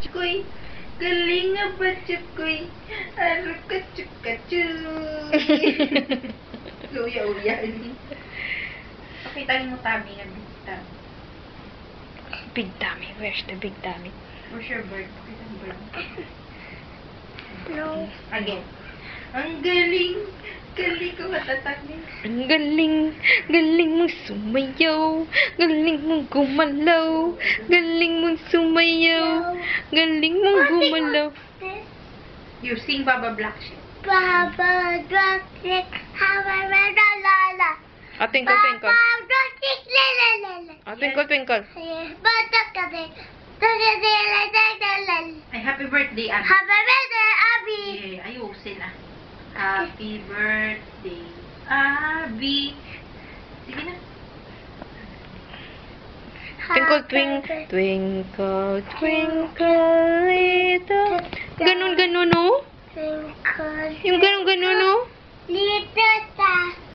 Chukoy. Galing nga ba, Chukoy? Aro ka, chukachuy. Uya-uya. Pakita mo tummy nga, big tummy. Big tummy. Where's the big tummy? Where's your bird? Pakita mo bird. No. Again. Ang galing. Galing ko matatanin. Ang galing. Galing mong sumayaw. Galing mong gumalaw. Galing mong sumayaw. Galing mong gumalaw. You sing Baba Black Sheep. Baba Black Sheep, Baba la la la. Ah, twinkle, twinkle. Baba Black Sheep, la la la la. Ah, twinkle, twinkle. Bata ka din. Ay, happy birthday, Abby. Happy birthday, Abby. Yeah, ayusin ah. Happy birthday, Abby. Sige na. Twinkle, twinkle, twinkle, twinkle, little. Ganun, ganun, no? Twinkle. Yung ganun, ganun, no?